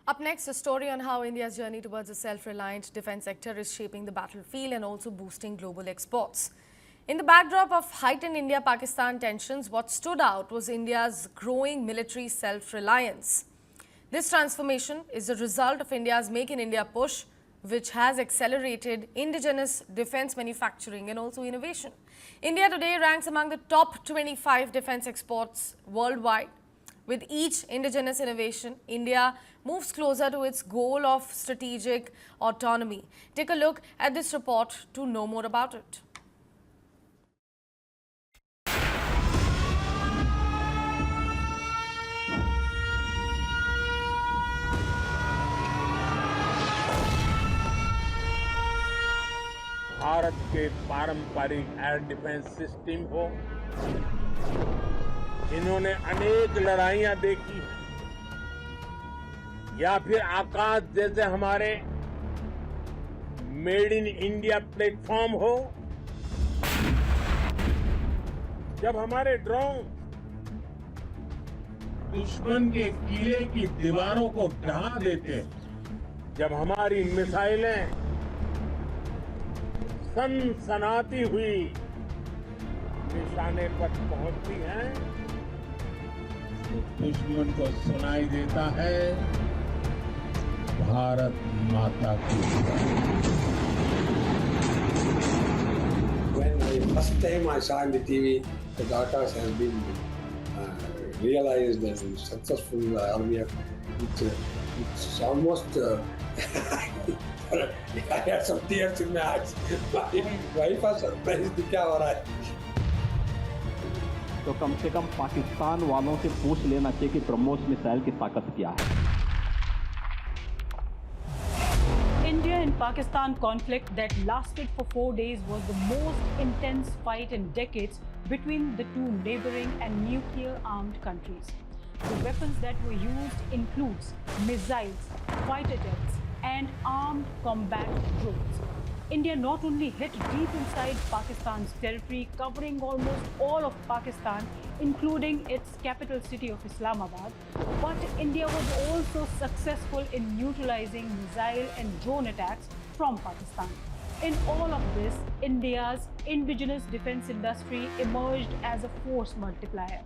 Up next, a story on how India's journey towards a self-reliant defense sector is shaping the battlefield and also boosting global exports. In the backdrop of heightened India-Pakistan tensions, what stood out was India's growing military self-reliance. This transformation is a result of India's Make in India push, which has accelerated indigenous defense manufacturing and also innovation. India today ranks among the top 25 defense exports worldwide. With each indigenous innovation, India moves closer to its goal of strategic autonomy. Take a look at this report to know more about it. Bharat के पारंपरिक air defence system हो, इन्होंने अनेक लड़ाइयां देखी या फिर आकाश जैसे हमारे मेड इन इंडिया प्लेटफॉर्म हो, जब हमारे ड्रोन दुश्मन के किले की दीवारों को ढहा देते, जब हमारी मिसाइलें सनसनाती हुई निशाने पर पहुंचती हैं, तो दुश्मन को सुनाई देता है भारत माता की। When the first time I saw in the TV that Akash has been realized as a successful army, it's almost I had some tears in my eyes. My wife was surprised क्या हो रहा है। तो कम से कम पाकिस्तान वालों से पूछ लेना चाहिए कि ब्रह्मोस मिसाइल की ताकत क्या है। India and Pakistan conflict that lasted for 4 days was the most intense fight in decades between the two neighboring and nuclear-armed countries. The weapons that were used includes missiles, fighter jets, and armed combat drones. India not only hit deep inside Pakistan's territory, covering almost all of Pakistan, including its capital city of Islamabad, but India was also successful in neutralizing missile and drone attacks from Pakistan. In all of this, India's indigenous defense industry emerged as a force multiplier.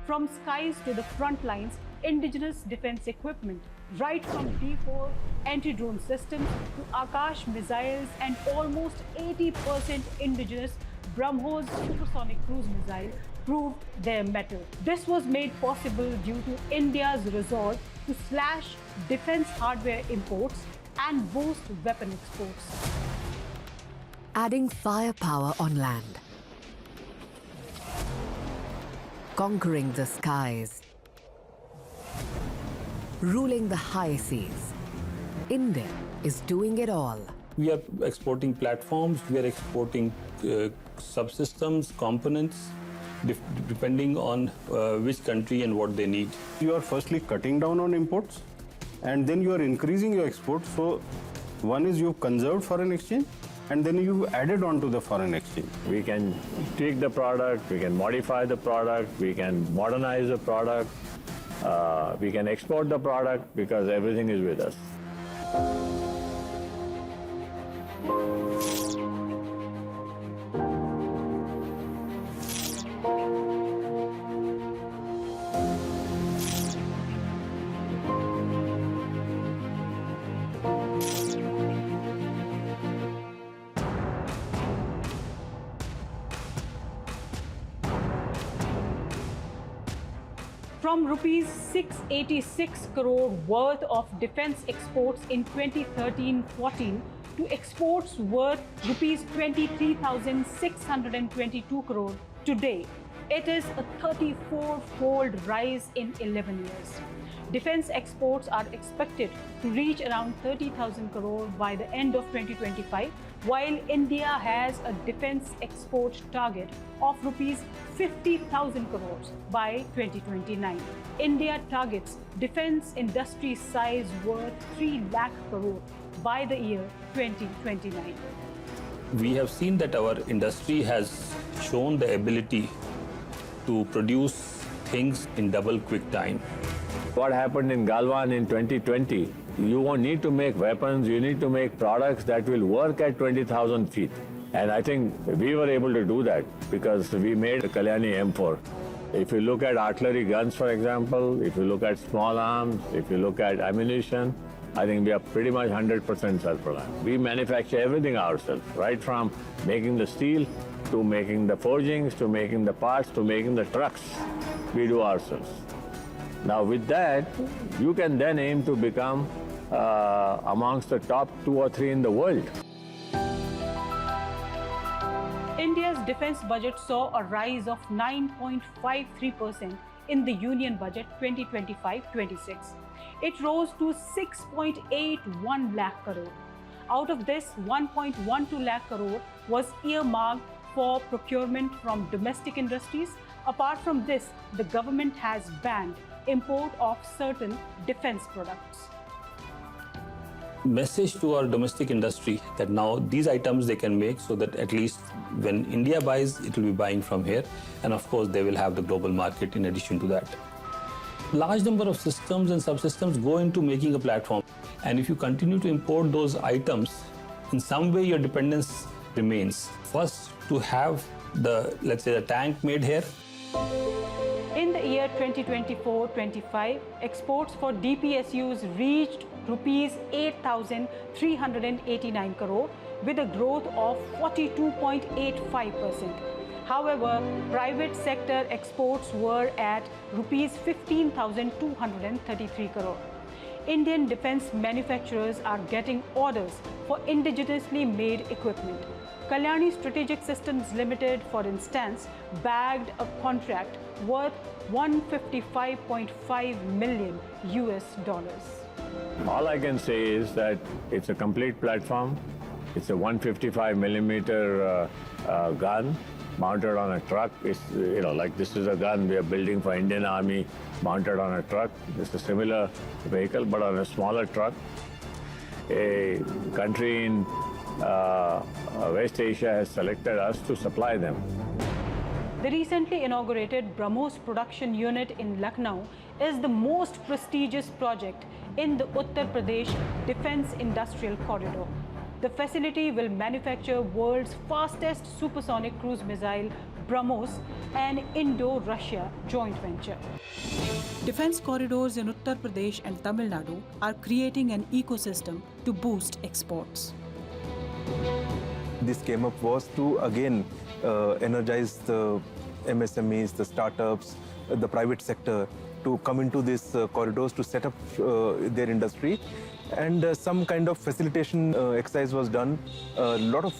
From skies to the front lines, indigenous defense equipment, right from D4 anti-drone systems to Akash missiles and almost 80% indigenous BrahMos supersonic cruise missile proved their mettle. This was made possible due to India's resolve to slash defense hardware imports and boost weapon exports. Adding firepower on land, conquering the skies, ruling the high seas. India is doing it all. We are exporting platforms, we are exporting subsystems, components, depending on which country and what they need. You are firstly cutting down on imports and then you are increasing your exports. So one is you've conserved foreign exchange and then you've added on to the foreign exchange. We can tweak the product, we can modify the product, we can modernize the product, we can export the product because everything is with us. From rupees 686 crore worth of defense exports in 2013-14 to exports worth rupees 23,622 crore today, it is a 34-fold rise in 11 years. Defense exports are expected to reach around 30,000 crore by the end of 2025, while India has a defense export target of rupees 50,000 crores by 2029. India targets defense industry size worth 3 lakh crore by the year 2029. We have seen that our industry has shown the ability to produce things in double quick time. What happened in Galwan in 2020, you won't need to make weapons, you need to make products that will work at 20,000 feet. And I think we were able to do that because we made the Kalyani M4. If you look at artillery guns, for example, if you look at small arms, if you look at ammunition, I think we are pretty much 100% self-reliant. We manufacture everything ourselves, right from making the steel, to making the forgings, to making the parts, to making the trucks. We do ourselves. Now with that, you can then aim to become amongst the top 2 or 3 in the world. India's defense budget saw a rise of 9.53% in the Union Budget 2025-26. It rose to 6.81 lakh crore. Out of this, 1.12 lakh crore was earmarked for procurement from domestic industries. Apart from this, the government has banned import of certain defense products. Message to our domestic industry that now these items they can make so that at least when India buys, it will be buying from here. And of course, they will have the global market in addition to that. Large number of systems and subsystems go into making a platform. And if you continue to import those items, in some way your dependence remains. First, to have the, let's say, the tank made here. In the year 2024-25, exports for DPSUs reached rupees 8,389 crore with a growth of 42.85%. However, private sector exports were at rupees 15,233 crore. Indian defense manufacturers are getting orders for indigenously made equipment. Kalyani Strategic Systems Limited, for instance, bagged a contract worth $155.5 million. All I can say is that it's a complete platform. It's a 155 millimeter gun mounted on a truck. It's, like this is a gun we are building for Indian Army mounted on a truck. It's a similar vehicle, but on a smaller truck. A country in West Asia has selected us to supply them. The recently inaugurated BrahMos production unit in Lucknow is the most prestigious project in the Uttar Pradesh Defense Industrial Corridor. The facility will manufacture world's fastest supersonic cruise missile, BrahMos, an Indo-Russia joint venture. Defense corridors in Uttar Pradesh and Tamil Nadu are creating an ecosystem to boost exports. This came up was to again energize the MSMEs, the startups, the private sector to come into these corridors to set up their industry. And some kind of facilitation exercise was done. A lot of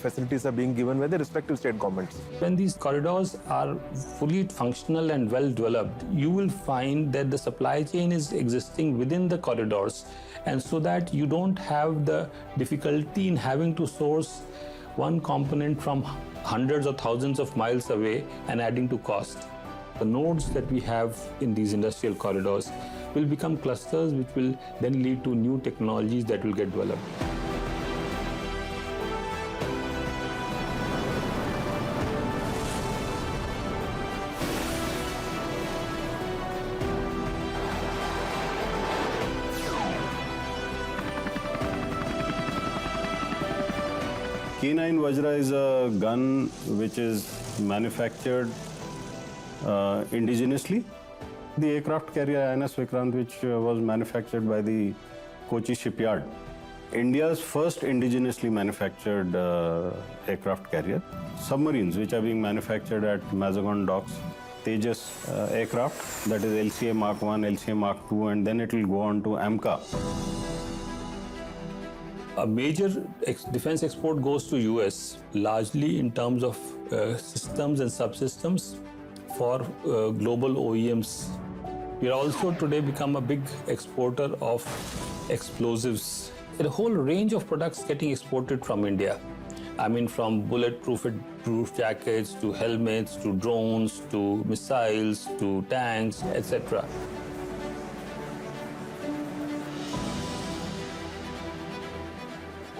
facilities are being given by the respective state governments. When these corridors are fully functional and well developed, you will find that the supply chain is existing within the corridors, and so that you don't have the difficulty in having to source one component from hundreds or thousands of miles away and adding to cost. The nodes that we have in these industrial corridors will become clusters which will then lead to new technologies that will get developed. K9 Vajra is a gun which is manufactured indigenously. The aircraft carrier INS Vikrant, which was manufactured by the Kochi shipyard. India's first indigenously manufactured aircraft carrier. Submarines, which are being manufactured at Mazagon docks. Tejas aircraft, that is LCA Mark 1, LCA Mark 2, and then it will go on to AMCA. A major defense export goes to US, largely in terms of systems and subsystems for global OEMs. We are also today become a big exporter of explosives. There are a whole range of products getting exported from India. I mean, from bulletproof jackets to helmets to drones to missiles to tanks, etc.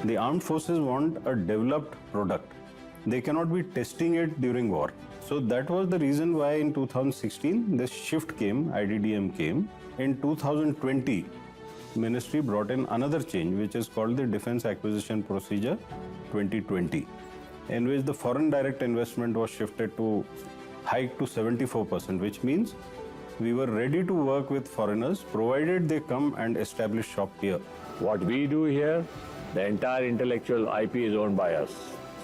The armed forces want a developed product. They cannot be testing it during war. So that was the reason why in 2016 this shift came, IDDM came. In 2020, Ministry brought in another change which is called the Defence Acquisition Procedure 2020, in which the foreign direct investment was shifted to hike to 74%, which means we were ready to work with foreigners provided they come and establish shop here. What we do here, the entire intellectual IP is owned by us.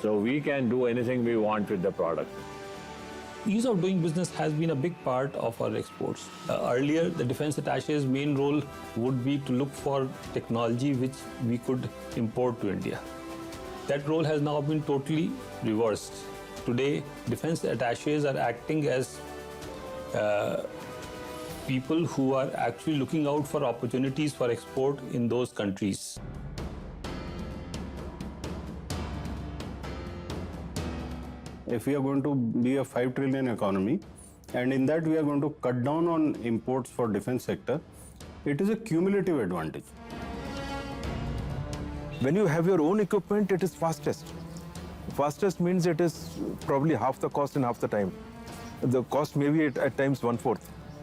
So we can do anything we want with the product. Ease of doing business has been a big part of our exports. Earlier, the defense attache's main role would be to look for technology which we could import to India. That role has now been totally reversed. Today, defense attaches are acting as people who are actually looking out for opportunities for export in those countries. If we are going to be a 5 trillion economy, and in that we are going to cut down on imports for defense sector, it is a cumulative advantage. When you have your own equipment, it is fastest. Fastest means it is probably half the cost and half the time. The cost may be at times 1/4.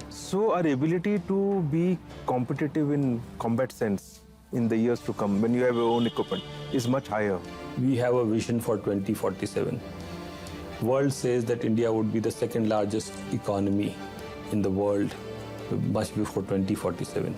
So our ability to be competitive in combat sense in the years to come, when you have your own equipment, is much higher. We have a vision for 2047. World says that India would be the second largest economy in the world much before 2047.